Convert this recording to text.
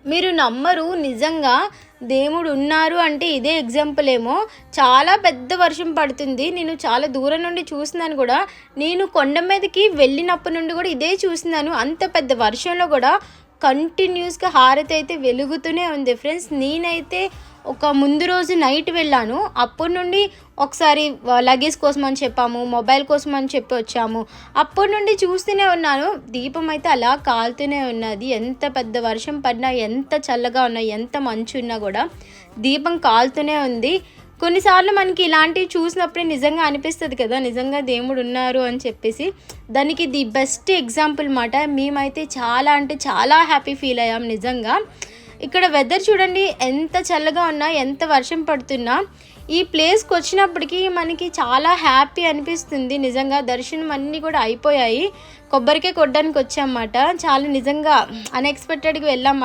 మీరు నమ్మరు, నిజంగా దేవుడు ఉన్నారు అంటే ఇదే ఎగ్జాంపుల్ ఏమో. చాలా పెద్ద వర్షం పడుతుంది. నేను చాలా దూరం నుండి చూస్తున్నాను కూడా. నేను కొండ మీదకి వెళ్ళినప్పటి నుండి కూడా ఇదే చూస్తున్నాను. అంత పెద్ద వర్షంలో కూడా కంటిన్యూస్గా హారతి అయితే వెలుగుతూనే ఉంది ఫ్రెండ్స్. నేనైతే ఒక ముందు రోజు నైట్ వెళ్ళాను. అప్పటి నుండి ఒకసారి లగేజ్ కోసం అని చెప్పాము, మొబైల్ కోసం అని చెప్పి వచ్చాము. అప్పటి నుండి చూస్తూనే ఉన్నాను. దీపం అయితే అలా కాలుతూనే ఉన్నది. ఎంత పెద్ద వర్షం పడినా, ఎంత చల్లగా ఉన్నా, ఎంత మంచు ఉన్నా కూడా దీపం కాలుతూనే ఉంది. కొన్నిసార్లు మనకి ఇలాంటివి చూసినప్పుడే నిజంగా అనిపిస్తుంది కదా, నిజంగా దేవుడు ఉన్నారు అని చెప్పేసి. దానికి ది బెస్ట్ ఎగ్జాంపుల్ మాట. మేమైతే చాలా అంటే చాలా హ్యాపీ ఫీల్ అయ్యాం నిజంగా. ఇక్కడ వెదర్ చూడండి, ఎంత చల్లగా ఉన్నా, ఎంత వర్షం పడుతున్నా ఈ ప్లేస్కి వచ్చినప్పటికీ మనకి చాలా హ్యాపీ అనిపిస్తుంది నిజంగా. దర్శనం అన్నీ కూడా అయిపోయాయి. కొబ్బరికాయ కొట్టడానికి వచ్చామన్నమాట. చాలా నిజంగా అన్ఎక్స్పెక్టెడ్గా వెళ్ళాం.